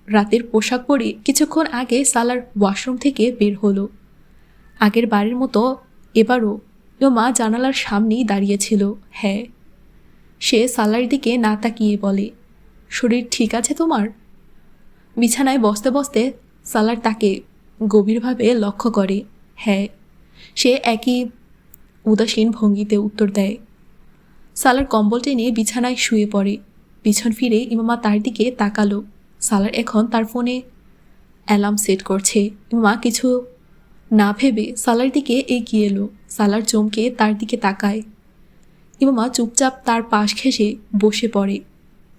রাতের পোশাক পরে কিছুক্ষণ আগে সালার ওয়াশরুম থেকে বের হলো। আগের বারের মতো এবারও ইমামা জানালার সামনেই দাঁড়িয়েছিল। হ্যাঁ, সে সালার দিকে না তাকিয়ে বলে, শরীর ঠিক আছে তোমার? বিছানায় বসতে বসতে সালার তাকে গভীরভাবে লক্ষ্য করে। হ্যাঁ, সে একই উদাসীন ভঙ্গিতে উত্তর দেয়। সালার কম্বল টেনে বিছানায় শুয়ে পড়ে। পিছন ফিরে ইমামা তার দিকে তাকালো। সালার এখন তার ফোনে অ্যালার্ম সেট করছে। ইমামা কিছু না ভেবে সালার দিকে এগিয়ে এলো। সালার চমকে তার দিকে তাকায়। ইমামা চুপচাপ তার পাশ ঘেঁষে বসে পড়ে।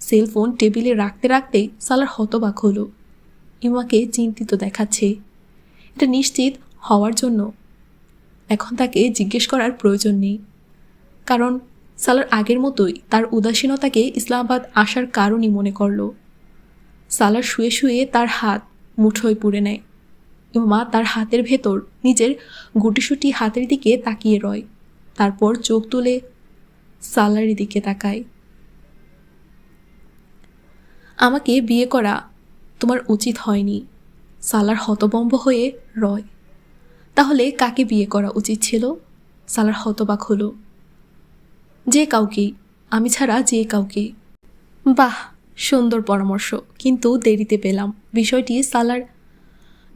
সেলফোন টেবিলে রাখতে রাখতেই সালার হতবাক হলো। ইমামাকে চিন্তিত দেখাচ্ছে। এটা নিশ্চিত হওয়ার জন্য এখন তাকে জিজ্ঞেস করার প্রয়োজন নেই, কারণ সালার আগের মতোই তার উদাসীনতাকে ইসলামাবাদ আসার কারণই মনে করল। সালার শুয়ে শুয়ে তার হাত মুঠোয় পুড়ে নেয়। ইমামা তার হাতের ভেতর নিজের গুটিসুটি হাতের দিকে তাকিয়ে রয়। তারপর চোখ তুলে সালারের দিকে তাকায়। আমাকে বিয়ে করা তোমার উচিত হয়নি। সালার হতবম্ব হয়ে রয়। তাহলে কাকে বিয়ে করা উচিত ছিল? সালার হতবাক হলো। যে কাউকেই, আমি ছাড়া যে কাউকে। বাহ, সুন্দর পরামর্শ, কিন্তু দেরিতে পেলাম। বিষয়টি সালার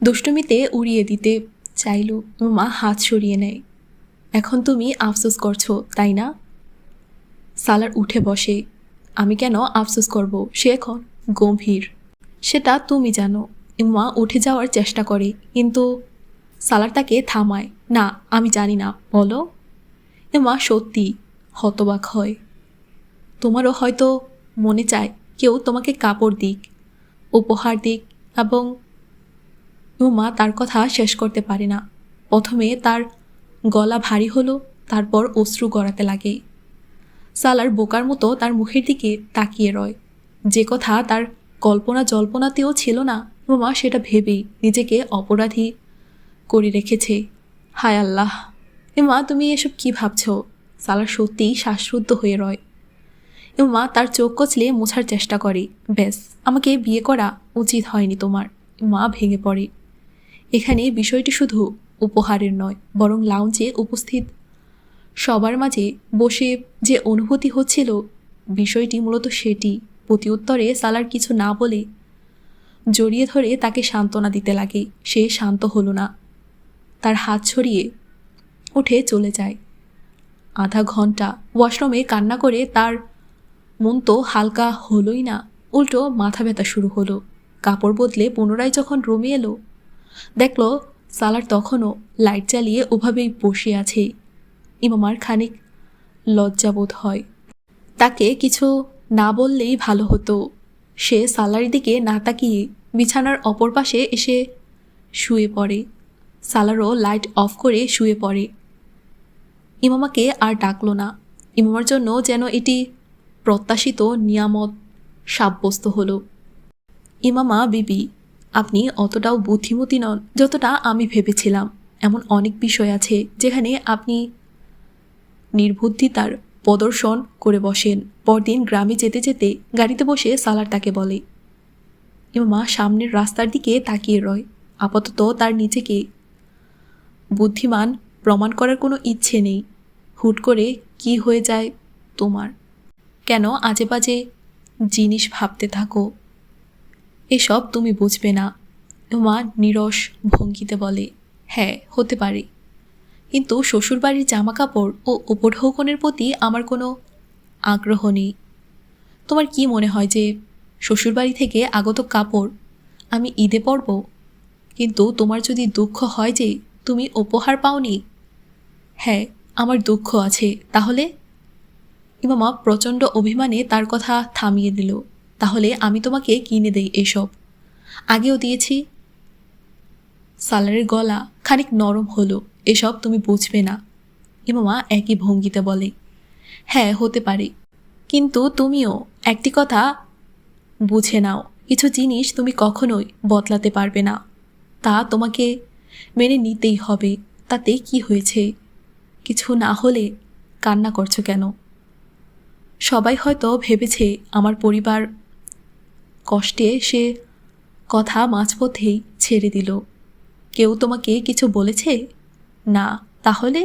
দুষ্টুমিতে উড়িয়ে দিতে চাইল। মা হাত সরিয়ে নেয়। এখন তুমি আফসোস করছো, তাই না? সালার উঠে বসে। আমি কেন আফসোস করব? সে এখন গম্ভীর। সেটা তুমি জানো। মা উঠে যাওয়ার চেষ্টা করে, কিন্তু সালার তাকে থামায়। না, আমি জানি না, বলো। মা সত্যি হতবাক হয়। তোমারও হয়তো মনে চায় কেউ তোমাকে কাপড় দিক, উপহার দিক, এবং মা তার কথা শেষ করতে পারে না। প্রথমে তার গলা ভারী হলো, তারপর অশ্রু গড়াতে লাগে। সালার বোকার মতো তার মুখের দিকে তাকিয়ে রয়। যে কথা তার কল্পনা জল্পনাতেও ছিল না, মা সেটা ভেবেই নিজেকে অপরাধী করে রেখেছে। হায় আল্লাহ, মা তুমি এসব কি ভাবছ? সালার সত্যিই শ্বাসরুদ্ধ হয়ে রয়। মা তার চোখ কচলে মোছার চেষ্টা করে। ব্যাস, আমাকে বিয়ে করা উচিত হয়নি তোমার। মা ভেঙে পড়ে। এখানে বিষয়টি শুধু উপহারের নয়, বরং লাউঞ্জে উপস্থিত সবার মাঝে বসে যে অনুভূতি হচ্ছিল, বিষয়টি মূলত সেটি। প্রতি উত্তরে সালার কিছু না বলে জড়িয়ে ধরে তাকে সান্ত্বনা দিতে লাগে। সে শান্ত হলো না। তার হাত ছড়িয়ে উঠে চলে যায়। আধা ঘন্টা ওয়াশরুমে কান্না করে তার মন তো হালকা হলোই না, উল্টো মাথা ব্যথা শুরু হলো। কাপড় বদলে পুনরায় যখন রুমে এলো, দেখল সালার তখনও লাইট জ্বালিয়ে ওভাবেই বসে আছে। ইমামার খানিক লজ্জাবোধ হয়। তাকে কিছু না বললেই ভালো হতো। সে সালার দিকে না তাকিয়ে বিছানার অপর পাশে এসে শুয়ে পড়ে। সালারও লাইট অফ করে শুয়ে পড়ে। ইমামাকে আর ডাকল না। ইমামার জন্য যেন এটি প্রত্যাশিত নিয়ামত সাব্যস্ত হলো। ইমামা বিবি, আপনি অতটাও বুদ্ধিমতী নন যতটা আমি ভেবেছিলাম। এমন অনেক বিষয় আছে যেখানে আপনি নির্বুদ্ধিতার প্রদর্শন করে বসেন। পরদিন গ্রামে যেতে যেতে গাড়িতে বসে সালার তাকে বলে। ইমামা সামনের রাস্তার দিকে তাকিয়ে রয়। আপাতত তার নিজেকে বুদ্ধিমান প্রমাণ করার কোনো ইচ্ছে নেই। হুট করে কি হয়ে যায় তোমার? কেন আজে বাজে জিনিস ভাবতে থাকো? এসব তুমি বুঝবে না। মা নিরস ভঙ্গিতে বলে, হ্যাঁ হতে পারে, কিন্তু শ্বশুরবাড়ির জামাকাপড় ও উপঢৌকনের প্রতি আমার কোনো আগ্রহ নেই। তোমার কি মনে হয় যে শ্বশুরবাড়ি থেকে আগত কাপড় আমি ঈদে পরব? কিন্তু তোমার যদি দুঃখ হয় যে তুমি উপহার পাওনি, হ্যাঁ আমার দুঃখ আছে, তাহলে? ইমামা প্রচণ্ড অভিমানে তার কথা থামিয়ে দিল। তাহলে আমি তোমাকে কিনে দেই এসব, আগেও দিয়েছি। সালারের গলা খানিক নরম হলো। এসব তুমি বুঝবে না। ইমামা একই ভঙ্গিতে বলে, হ্যাঁ হতে পারে, কিন্তু তুমিও একটি কথা বুঝে নাও, কিছু জিনিস তুমি কখনোই বদলাতে পারবে না। তা তোমাকে মেনে নিতেই হবে। তাতে কি হয়েছে? কিছু না হলে কান্না করছো কেন? সবাই হয়তো ভেবেছে আমার পরিবার কষ্টে সে কথা মাঝপথেই ছেড়ে দিল। কেউ তোমাকে কিছু বলেছে? না। তাহলে?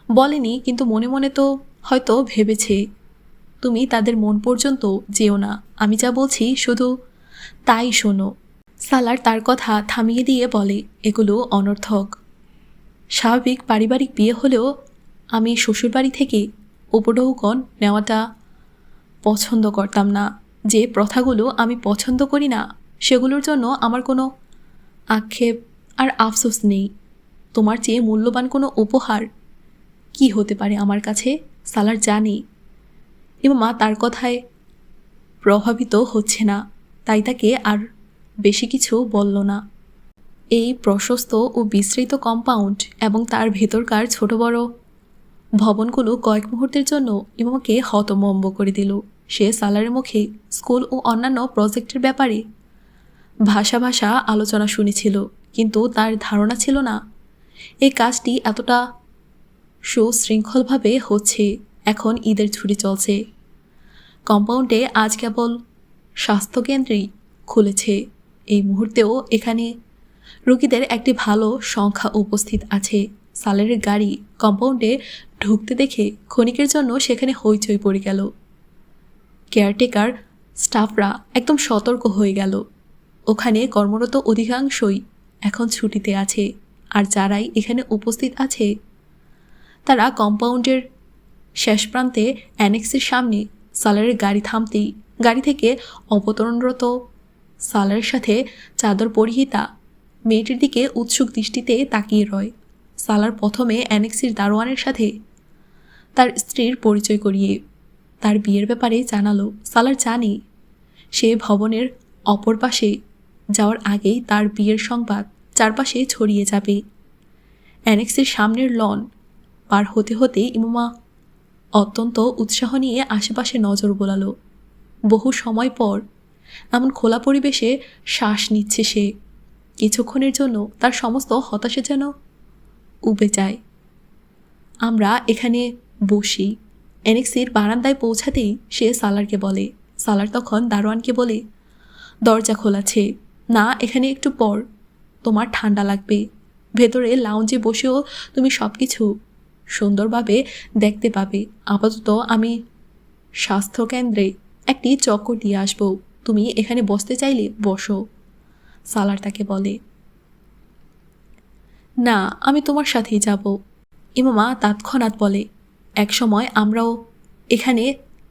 বলেনি, কিন্তু মনে মনে তো হয়তো ভেবেছে। তুমি তাদের মন পর্যন্ত যেও না, আমি যা বলছি শুধু তাই শোনো। সালার তার কথা থামিয়ে দিয়ে বলে, এগুলো অনর্থক। স্বাভাবিক পারিবারিক বিয়ে হলেও আমি শ্বশুরবাড়ি থেকে উপঢৌকন নেওয়াটা পছন্দ করতাম না। যে প্রথাগুলো আমি পছন্দ করি না সেগুলোর জন্য আমার কোনো আক্ষেপ আর আফসোস নেই। তোমার চেয়ে মূল্যবান কোনো উপহার কি হতে পারে আমার কাছে? সালার জানে ইমামা তার কথায় প্রভাবিত হচ্ছে না, তাই তাকে আর বেশি কিছু বলল না। এই প্রশস্ত ও বিস্তৃত কম্পাউন্ড এবং তার ভেতরকার ছোট বড় ভবনগুলো কয়েক মুহূর্তের জন্য ইমামাকে হতভম্ব করে দিল। সে সালারের মুখে স্কুল ও অন্যান্য প্রজেক্টের ব্যাপারে ভাষা ভাষা আলোচনা শুনেছিল, কিন্তু তার ধারণা ছিল না এই কাজটি এতটা সুশৃঙ্খলভাবে হচ্ছে। এখন ঈদের ছুটি চলছে। কম্পাউন্ডে আজ কেবল স্বাস্থ্যকেন্দ্রই খুলেছে। এই মুহূর্তেও এখানে রোগীদের একটি ভালো সংখ্যা উপস্থিত আছে। সালারের গাড়ি কম্পাউন্ডে ঢুকতে দেখে ক্ষণিকের জন্য সেখানে হইচই পড়ে গেল। কেয়ারটেকার স্টাফরা একদম সতর্ক হয়ে গেল। ওখানে কর্মরত অধিকাংশই এখন ছুটিতে আছে, আর যারাই এখানে উপস্থিত আছে তারা কম্পাউন্ডের শেষ প্রান্তে অ্যানেক্সের সামনে সালারের গাড়ি থামতেই গাড়ি থেকে অবতরণরত সালারের সাথে চাদর পরিহিতা মেয়েটির দিকে উৎসুক দৃষ্টিতে তাকিয়ে রয়। সালার প্রথমে অ্যানেক্সির দারোয়ানের সাথে তার স্ত্রীর পরিচয় করিয়ে তার বিয়ের ব্যাপারে জানালো। সালার জানে সে ভবনের অপর পাশে যাওয়ার আগেই তার বিয়ের সংবাদ চারপাশে ছড়িয়ে যাবে। অ্যানেক্সের সামনের লন পার হতে হতে ইমামা অত্যন্ত উৎসাহ নিয়ে আশেপাশে নজর বোলালো। বহু সময় পর এমন খোলা পরিবেশে শ্বাস নিচ্ছে সে। কিছুক্ষণের জন্য তার সমস্ত হতাশা যেন উবে যায়। আমরা এখানে বসি। অ্যানেক্সের বারান্দায় পৌঁছাতেই সে সালারকে বলে। সালার তখন দারোয়ানকে বলে, দরজা খোলাছে না, এখানে একটু পর, তোমার ঠান্ডা লাগবে। ভেতরে লাউঞ্জে বসেও তুমি সব কিছু সুন্দরভাবে দেখতে পাবে। আপাতত আমি স্বাস্থ্যকেন্দ্রে একটি চক্কর দিয়ে আসবো, তুমি এখানে বসতে চাইলে বসো। সালার তাকে বলে, না, আমি তোমার সাথেই যাব। ইমামা তৎক্ষণাৎ বলে, এক সময় আমরাও এখানে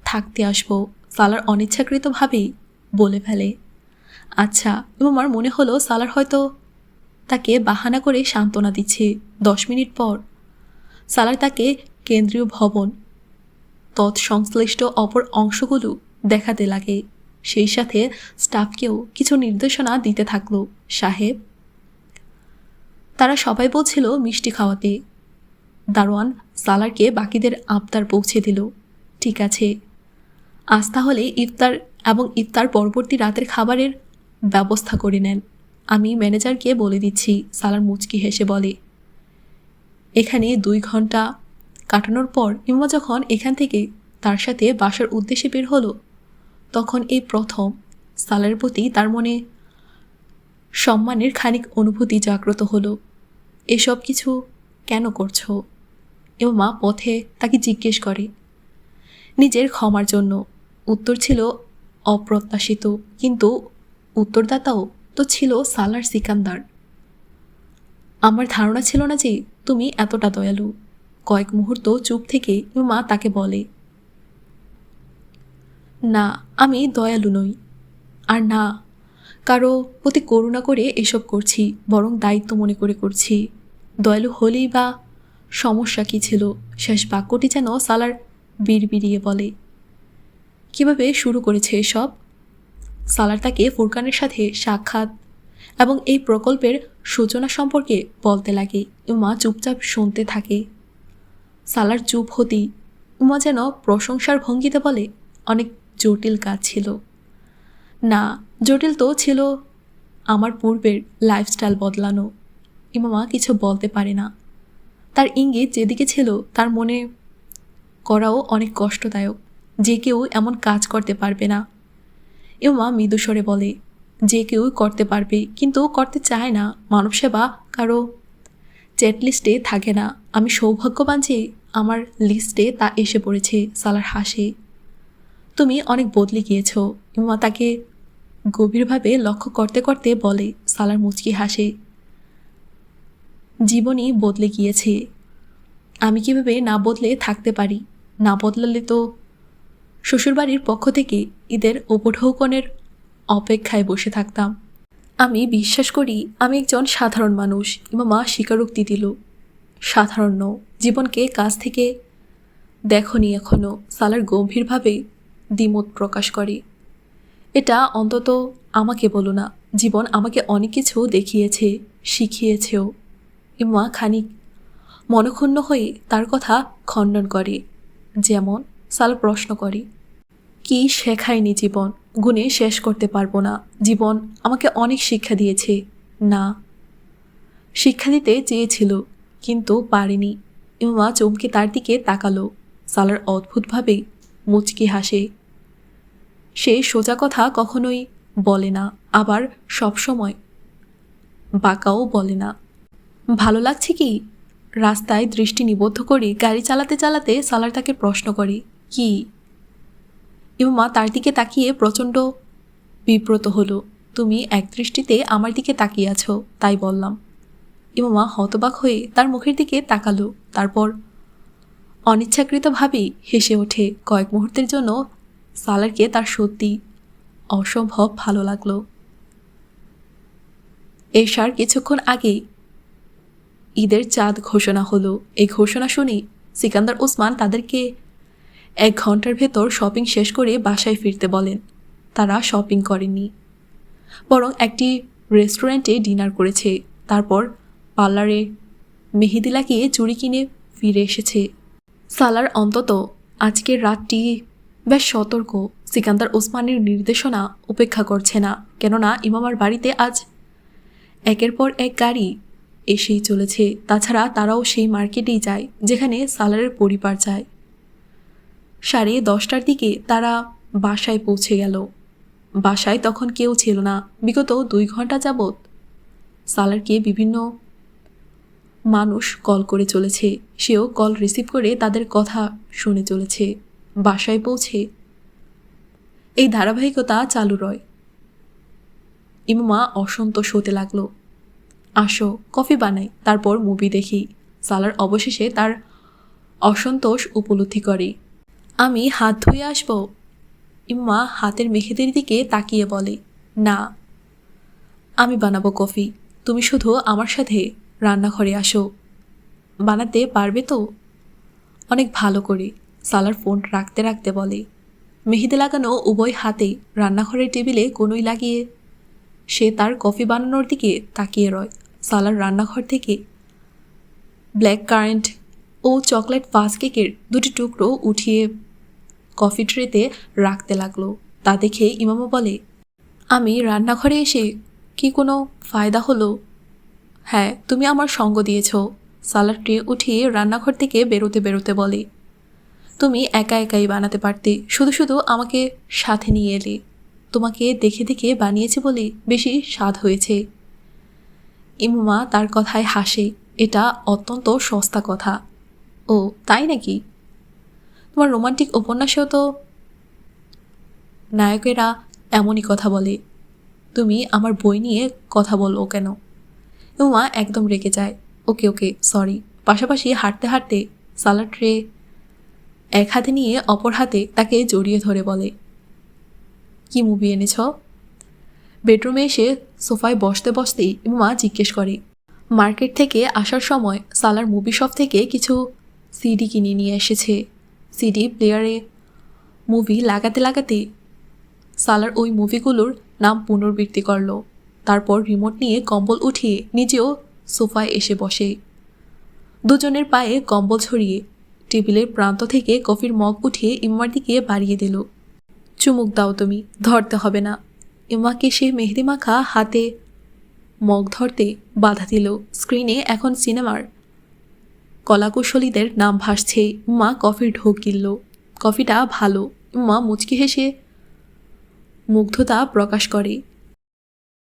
থাকতে আসবো। সালার অনিচ্ছাকৃতভাবেই বলে ফেলে। আচ্ছা। ইমামার মনে হলো সালার হয়তো তাকে বাহানা করে সান্ত্বনা দিচ্ছে। 10 মিনিট পর সালার তাকে কেন্দ্রীয় ভবন তৎসংশ্লিষ্ট অপর অংশগুলো দেখাতে লাগে। সেই সাথে স্টাফকেও কিছু নির্দেশনা দিতে থাকলো। সাহেব, তারা সবাই বলছিল মিষ্টি খাওয়াতে। দারোয়ান সালারকে বাকিদের আবদার পৌঁছে দিল। ঠিক আছে, আজ তাহলে ইফতার এবং ইফতার পরবর্তী রাতের খাবারের ব্যবস্থা করে নেন। আমি ম্যানেজারকে বলে দিচ্ছি। সালার মুচকি হেসে বলে। এখানে 2 ঘন্টা কাটানোর পর ইমামা যখন এখান থেকে তার সাথে বাসার উদ্দেশ্যে বের হলো, তখন এই প্রথম সালারের প্রতি তার মনে সম্মানের খানিক অনুভূতি জাগ্রত হলো। এসব কিছু কেন করছো? ইমামা পথে তাকে জিজ্ঞেস করে। নিজের ক্ষমার জন্য। উত্তর ছিল অপ্রত্যাশিত, কিন্তু উত্তরদাতাও তো ছিল সালার সিকান্দার। আমার ধারণা ছিল না যে তুমি এতটা দয়ালু। কয়েক মুহূর্ত চুপ থেকে ইমামা তাকে বলে, না, আমি দয়ালু নই, আর না কারো প্রতি করুণা করে এসব করছি, বরং দায়িত্ব মনে করে করছি। দয়ালু হলেই বা সমস্যা কী ছিল? শেষ বাক্যটি যেন সালার বিড়বিড়িয়ে বলে। কিভাবে শুরু করেছে এসব? সালার তাকে ফুরকানের সাথে সাক্ষাৎ এবং এই প্রকল্পের সূচনা সম্পর্কে বলতে লাগে। ইমামা চুপচাপ শুনতে থাকে। সালার চুপ হতেই ইমামা যেন প্রশংসার ভঙ্গিতে বলে, অনেক জটিল কাজ ছিল। না, জটিল তো ছিল আমার পূর্বের লাইফস্টাইল বদলানো। ইমামা কিছু বলতে পারে না। তার ইঙ্গিত যেদিকে ছিল তার মনে করাও অনেক কষ্টদায়ক। যে কেউ এমন কাজ করতে পারবে না। ইমামা মৃদুস্বরে বলে, যে কেউ করতে পারবে, কিন্তু করতে চায় না। মানব সেবা কারো চ্যাট লিস্টে থাকে না। আমি সৌভাগ্যবান যে আমার লিস্টে তা এসে পড়েছে। সালার হাসে। তুমি অনেক বদলে গিয়েছ। ইমা তাকে গভীরভাবে লক্ষ্য করতে করতে বলে। সালার মুচকি হাসে। জীবনই বদলে গিয়েছে। আমি কিভাবে না বদলে থাকতে পারি? না বদলালে তো শ্বশুরবাড়ির পক্ষ থেকে ঈদের উপঢৌকনের অপেক্ষায় বসে থাকতাম। আমি বিশ্বাস করি আমি একজন সাধারণ মানুষ। ইমামা স্বীকারোক্তি দিল। সাধারণ নও, জীবনকে কাছ থেকে দেখনি এখনও। সালার গম্ভীরভাবে দ্বিমত প্রকাশ করে। এটা অন্তত আমাকে বলো না। জীবন আমাকে অনেক কিছু দেখিয়েছে, শিখিয়েছেও। ইম্মা খানিক মনক্ষুণ্ণ হয়ে তার কথা খণ্ডন করে। যেমন? সাল প্রশ্ন করে। কি শেখায়নি জীবন? গুণে শেষ করতে পারবো না। জীবন আমাকে অনেক শিক্ষা দিয়েছে। না, শিক্ষা দিতে চেয়েছিল, কিন্তু পারেনি। ইম্মা চমকে তার দিকে তাকালো। সালার অদ্ভুতভাবে মুচকি হাসে। সে সোজা কথা কখনোই বলে না, আবার সবসময় বাঁকাও বলে না। ভালো লাগছে কি? রাস্তায় দৃষ্টি নিবদ্ধ করে গাড়ি চালাতে চালাতে সালার তাকে প্রশ্ন করে। কি? ইমামা তার দিকে তাকিয়ে প্রচণ্ড বিব্রত হলো। তুমি একদৃষ্টিতে আমার দিকে তাকিয়ে আছো, তাই বললাম। ইমামা হতবাক হয়ে তার মুখের দিকে তাকালো। তারপর অনিচ্ছাকৃতভাবেই হেসে ওঠে। কয়েক মুহূর্তের জন্য সালারকে তার সত্যি অসম্ভব ভালো লাগলো। এশার কিছুক্ষণ আগেই ঈদের চাঁদ ঘোষণা হলো। এই ঘোষণা শুনে সিকান্দার ওসমান তাদেরকে 1 ঘন্টার ভেতর শপিং শেষ করে বাসায় ফিরতে বলেন। তারা শপিং করেননি, বরং একটি রেস্টুরেন্টে ডিনার করেছে। তারপর পার্লারে মেহেদি লাগিয়ে চুড়ি কিনে ফিরে এসেছে। সালার অন্তত আজকের রাতটি বেশ সতর্ক। সিকান্দার ওসমানের নির্দেশনা উপেক্ষা করছে না, কেননা ইমামার বাড়িতে আজ একের পর এক গাড়ি এসেই চলেছে। তাছাড়া তারাও সেই মার্কেটেই যায় যেখানে সালারের পরিবার যায়। 10:30টার দিকে তারা বাসায় পৌঁছে গেল। বাসায় তখন কেউ ছিল না। বিগত 2 ঘন্টা যাবৎ সালারকে বিভিন্ন মানুষ কল করে চলেছে। সেও কল রিসিভ করে তাদের কথা শুনে চলেছে। বাসায় পৌঁছে এই ধারাবাহিকতা চালু রয়। ইমামা অসন্তোষ হতে লাগলো। আসো কফি বানাই, তারপর মুভি দেখি। সালার অবশেষে তার অসন্তোষ উপলব্ধি করে। আমি হাত ধুয়ে আসবো? ইম্মা হাতের মেহেদির দিকে তাকিয়ে বলে। না, আমি বানাবো কফি। তুমি শুধু আমার সাথে রান্নাঘরে আসো। বানাতে পারবে তো? অনেক ভালো করে। সালার ফোন রাখতে রাখতে বলে। মেহেদি লাগানো উভয় হাতে রান্নাঘরের টেবিলে কোনোই লাগিয়ে সে তার কফি বানানোর দিকে তাকিয়ে রয়। সালার রান্নাঘর থেকে ব্ল্যাক কারেন্ট ও চকলেট ফাজ কেকের 2টি টুকরো উঠিয়ে কফি ট্রেতে রাখতে লাগলো। তা দেখে ইমামা বলে, আমি রান্নাঘরে এসে কি কোনো ফায়দা হলো? হ্যাঁ, তুমি আমার সঙ্গ দিয়েছ। সালার ট্রে উঠিয়ে রান্নাঘর থেকে বেরোতে বেরোতে বলে, তুমি একা একাই বানাতে পারতে, শুধু শুধু আমাকে সাথে নিয়ে এলে। তোমাকে দেখে দেখে বানিয়েছে বলে বেশি স্বাদ হয়েছে। ইমামা তার কথায় হাসে। এটা অত্যন্ত সস্তা কথা। ও তাই নাকি? তোমার রোমান্টিক উপন্যাসেও তো নায়কেরা এমনই কথা বলে। তুমি আমার বই নিয়ে কথা বলো কেন? ইমামা একদম রেগে যায়। ওকে ওকে, সরি। পাশাপাশি হাঁটতে হাঁটতে সালাড ট্রে এক হাতে নিয়ে অপর হাতে তাকে জড়িয়ে ধরে বলে, কি মুভি এনেছ? বেডরুমে এসে সোফায় বসতে বসতেই ইমামা জিজ্ঞেস করে। মার্কেট থেকে আসার সময় সালার মুভি শপ থেকে কিছু সিডি কিনে নিয়ে এসেছে। সিডি প্লেয়ারে মুভি লাগাতে লাগাতে সালার ওই মুভিগুলোর নাম পুনরাবৃত্তি করল। তারপর রিমোট নিয়ে কম্বল উঠিয়ে নিজেও সোফায় এসে বসে। দুজনের পায়ে কম্বল ছড়িয়ে টেবিলের প্রান্ত থেকে কফির মগ উঠিয়ে ইম্মার দিকে বাড়িয়ে দিল। চুমুক দাও তুমি, ধরতে হবে না। ইম্মাকে সে মেহেদি মাখা হাতে মগ ধরতে বাধা দিল। স্ক্রিনে এখন সিনেমার কলাকুশলীদের নাম ভাসছে। ইম্মা কফির ঢোক গিলল। কফিটা ভালো। ইম্মা মুচকি হেসে মুগ্ধতা প্রকাশ করে।